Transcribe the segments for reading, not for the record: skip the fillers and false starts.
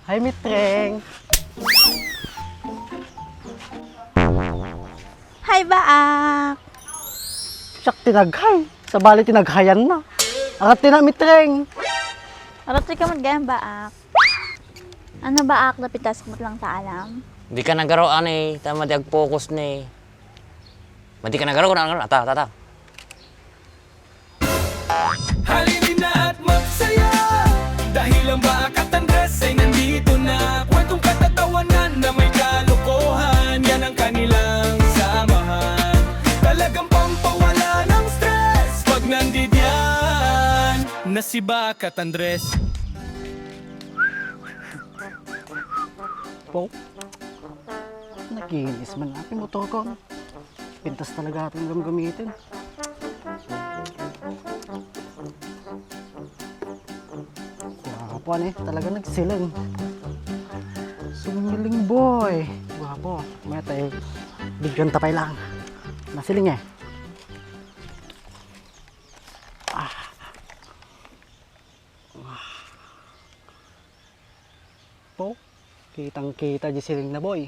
Hi, Mitreng. Hi, Baak! Siyak tinaghay. Sa bali tinaghayan na. Angat na, Mitreng. Aratoy ka magayang, Baak. Ano, Baak? Lapitas mo lang ta alam. Di ka nagaroan eh. Tama di ag-focus na eh. Di ka nagaroan. Ata. Halinin na at magsaya dahil ang Baak at Andres ay nandito na. Kwentong katatawanan na may kalokohan, yan ang kanilang samahan. Talagang pampawala ng stress pag nandidyan na si Baak at Andres. Po. Nakinis man natin motor ko. Pintas talaga ating gamitin. Gwapo talaga nagsiling. Sumiling boy. Gwapo. May tayo. Bigyan tapay lang. Nasiling eh. Po. Kitang-kita di siling na boy.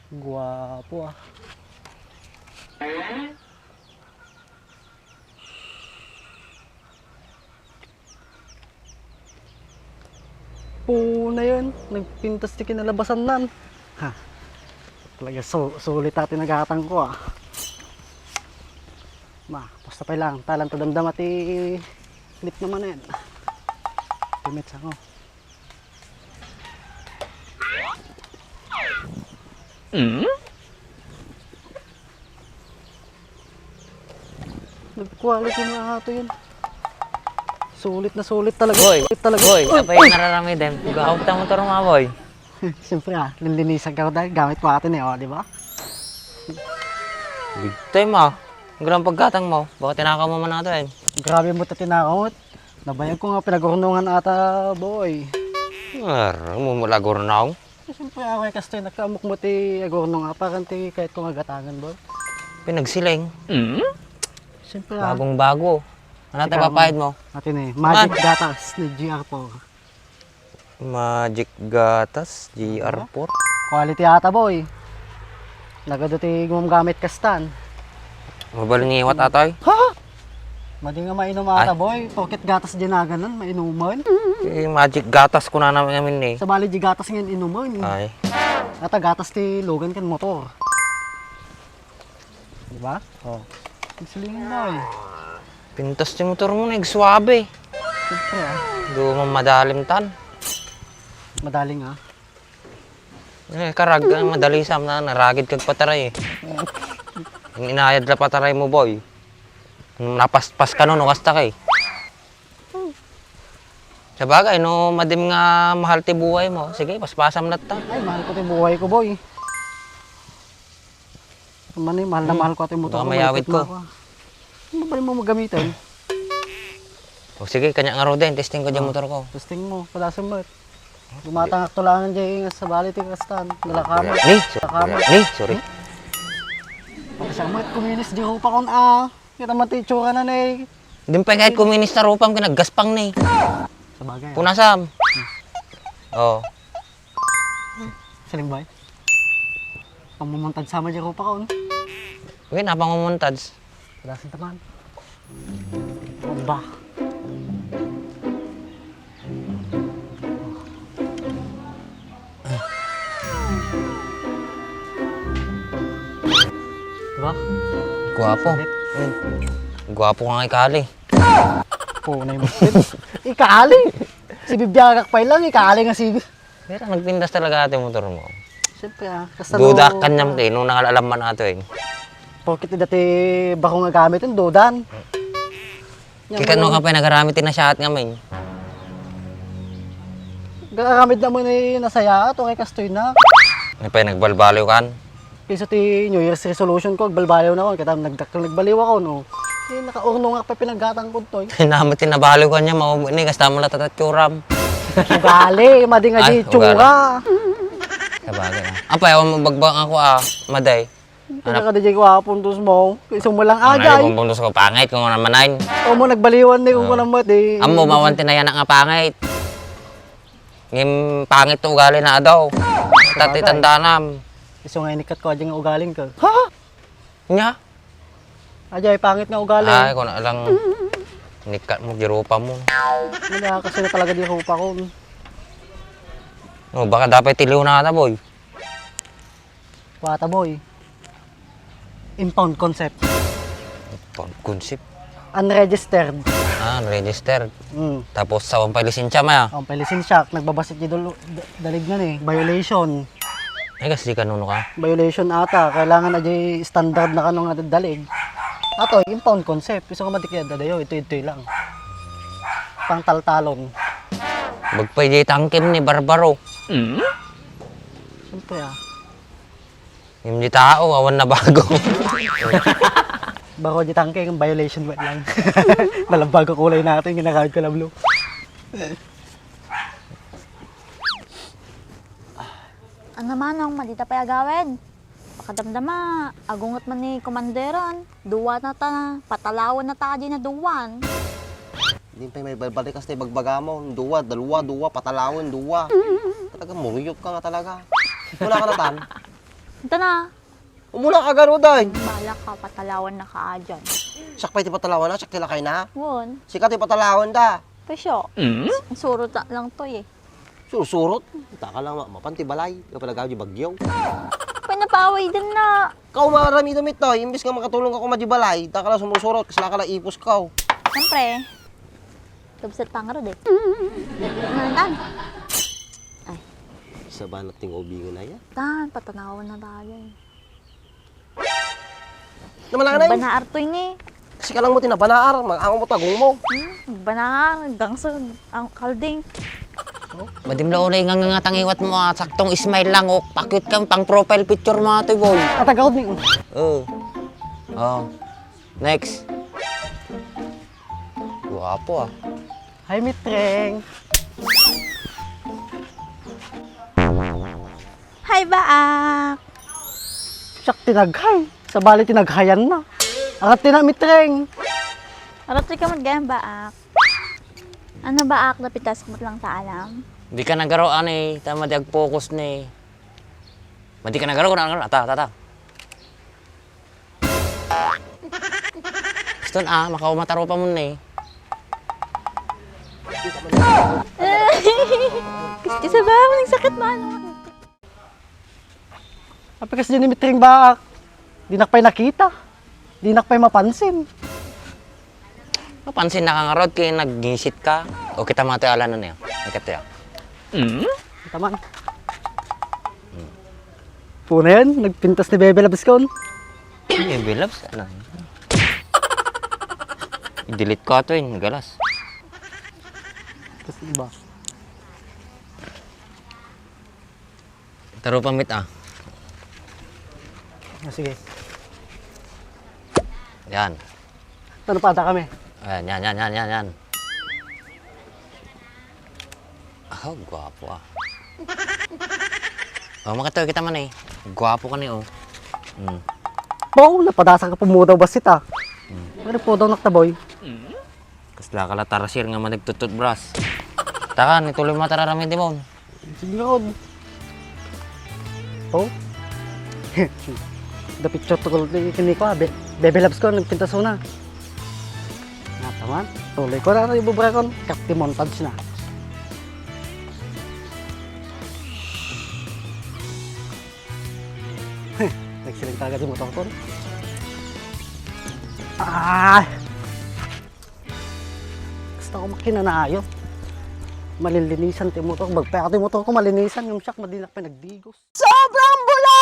Gwapo ah. Po na yun. Nagpintas di kinalabasan nan. Ha. Talaga sulit natin nagatang ko ah. Basta pa lang. Talang tadamdam at clip naman yan. Limits ako. Nag-quality na ito yun. Sulit na sulit talaga. Boy, Sulit talaga. boy, apa yung nararami din? Gawag ta motor mo boy. Siyempre linlinisan ka dahil gamit ko atin di ba? Bigtay mo. Ang galang pagkatang mo. Baka tinakaw mo man nato eh. Grabe mo tinakot. Nabayag ko nga pinagurunungan ata, boy. Mumulagor na ako. Siyempre ako ay kastoy nagkaamok mo ti agurunong nga parang ti kahit kung agatangan, boy. Pinagsiling. Siyempre Bagong bago. Ano tayo papahid mo? atin Magic Gatas ni GR4. Magic Gatas GR4. Quality ata, boy. Nagado ti gumamit kastan. Mabalong iwat atoy. Ha? Madi nga mainom ata, boy. Pocket gatas dinaganan, mainuman. Magic Gatas ko na namin eh. Sa bali di gatas ngayon inuman. Ay. Ata gatas ti Logan kan motor. Diba? Oh. Isilingin na eh. Pintas yung motor mo na swabe. Siyempre Do madalim tan. Madaling ah. Karag madali sam na naragid kag pataray eh. Inayad la pataray mo boy. Napaspas ka nun, kasta kay. Sa bagay, no, madim nga mahal ti buhay mo. Sige, paspasam na ta. Ay, mahal ko ti buhay ko, boy. Mahal na mahal ko ati motor Baka mayawit ko. Ano ba mo magamitin? O sige, kanya nga ro din. Testing ko dyan motor ko. Testing mo, padasan mo. Lumatangak tulangan dyan sa bali ti kastan. Nalakama. Sorry. Pagkasamot, kuminis di rupa kon ah. Kita man ti itsura na eh. Hindi pa kahit kuminista rupam, kinaggaspang na eh. Sa bagay. Punasam. Oo. Saling bay. Pamumuntad sama dyan rupa kon. Okay, napangumuntad. Padasan taman. Ba. Diba? Gwapo. Gwapo ka nga ikali. Punay mo. Ikali. Si Bibyagak pa lang, ikali nga si... Pero nagpindas talaga ate motor mo. Siyempre Duda kanyam te, nung nakalalam man ato eh. Porkit dati bako nga gamit yung dudan. Kika nung ka pa nagaramitin na siya at ngamin. Gagamit naman nasaya at okay kastoy na. May pa nagbalbaliw kan. Kaysa ti New Year's resolution ko, balbaliw na ako. Kaya nagbaliw ako, no. Nakaurno nga pa pinaggatang ko to. Namat tinabaliw ka niya, maubuni, kasta mo latat at kuram. Sugali, madi nga di Ay, tsura. Sabagay ah. Apay, ako magbang ako maday. Kaya ka DJ ko hapon mo. Isang mo lang Ano agay. kung bundos ko pangit kung naman ay. O mo nagbaliwan ni kung naman di. Amo mawanti na yan nga pangit. Ngim pangit to ugali na daw. Tati tandanam. Iso nga inikat ko adyan nga ugaling ka. Ha? Nya? Ajay, pangit nga ugaling. Ay, kung na lang nikat mo, girupa mo. Wala kasi na talaga di rupa ko. Oh, baka dapat tiliw na ata, boy. Wata boy. Impound concept. Concept. Unregistered. Registered. Mm. Tapos sa wampay lisensya maya. Ang pelisin shock, nagbabasit niya dalignan eh. Violation. Ay, kasi di kanuno ka. Violation ata. Kailangan na di standard na kanong nga dalig. Ato, impound concept. Gusto ko matikya dadayo. Ito lang. Pang taltalon. Bagpay di tangkim ni Barbaro. Siyempre ah. Yung di tao, awan na bago. Bako di tangke, yung violation wet lang. Nalabago kulay natin, ginakawid ko na blue. Ano naman ang madita pa agawin? Pakadamdama, agungot man ni komanderon. Duwa na ta, patalawan na ta di na duwan. Hindi pa may balik kasi bagbaga mo. Dalawa, patalawin, duwa. Talaga, muriyok ka nga talaga. Mula ka na tan. Ito na, Umula ka gano'n dahil. bala ka, patalawan na ka dyan. Siyak pa iti patalawan na, siyak tilakay na. Won, Sikat iti patalawan da. pesyo. Surot na lang to eh. Sursurot. Taka lang, mapanti balay. Kapalagaw di bagyo. Pinapaway din na. Kau marami damit to. Imbis nga makatulong ako madibalay. Taka lang sumusurot. Kasi lang ka lang ipos kau. Siyempre, kabsat pangarod eh. Tan, Isa ba nating ubingan na yan? tan, patanawan na tayo eh. Naman lang na yun. Banaar to yun eh. Kasi ka lang mo tinabanaar. Mag-ango mo tagong mo. Banaar, gangsod, ang kalding. Madim lao na yung nga tangiwat mo, saktong smile lang, o pakit kang pang profile picture mo ito, boy. Atagawad ni. Oh. Next. Guwapo ah. Hi, Mitreng. Hi, Baak! Siyak tinaghay. Sa bali tinaghayan na. Angat tina, Mitreng. Arat ka mag-gayang Baak. Ano Baak, napitas mo lang ta alam? Di ka nagaroan eh, tama di ag-focus na eh. Di ka nagaro, tata. Gusto na makaumataropa pa mo na eh. Kasi ba, maling sakit mo ano? Apikas dyan ni Mitreng Baak. Di nakpay nakita. Di nakpay mapansin. Mapansin na kang rod kaya nag-gisit ka. O kita mga tayo alanan na yan. Ikata yan. Taman. Puna yan, nagpintas ni Bebe Labs ko. Eh, bilabs, ano? I-delete ko ito yun, galas. Tapos iba. Taro pamit ah. Sige. Yan. Ano pa ata kami? Ayan, yan. Ah, gwapo ah. Oh, makatayo kita man eh. Gwapo ka ni oh. Bow, napadasa ka pumudaw basit ah. Ano po daw naktaboy? Kasla ka tarasir nga managtutut bras. Taka, nituloy mo tararami di mo. Sige ako. Oh? The picture to kini ko Bebe Labs ko, nagpintas ko na. Nataman, tuloy ko na ibubra ko. Kapti montage na. Nagsiling talaga si motor ko. Gusto ko makina na ayo. Malilinisan ti motor. Bagpaya ti motor ko malinisan. Yung shock madinak pa nagdigos. Sobrang bula!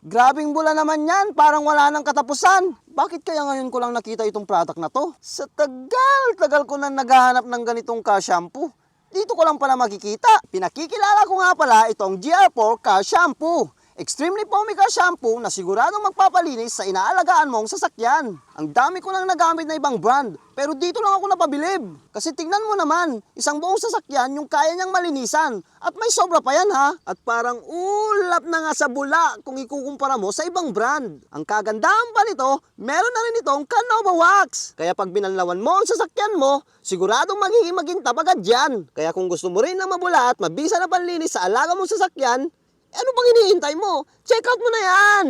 Grabing bula naman yan. Parang wala nang katapusan. Bakit kaya ngayon ko lang nakita itong product na to? Sa tagal ko na naghahanap ng ganitong ka-shampoo. Dito ko lang pala makikita. Pinakikilala ko nga pala itong GR4 ka-shampoo. Extremely Pomica shampoo na siguradong magpapalinis sa inaalagaan mong sasakyan. Ang dami ko nang nagamit na ibang brand, pero dito lang ako napabilib. Kasi tingnan mo naman, isang buong sasakyan yung kaya niyang malinisan. At may sobra pa yan ha. At parang ulap na nga sa bula kung ikukumpara mo sa ibang brand. Ang kagandahan pa nito, meron na rin itong Canova Wax. Kaya pag binanlawan mo ang sasakyan mo, siguradong magiging magintab agad yan. Kaya kung gusto mo rin na mabula at mabisa na panlinis sa alaga mong sasakyan, ano pang hinihintay mo? Check out mo na yan!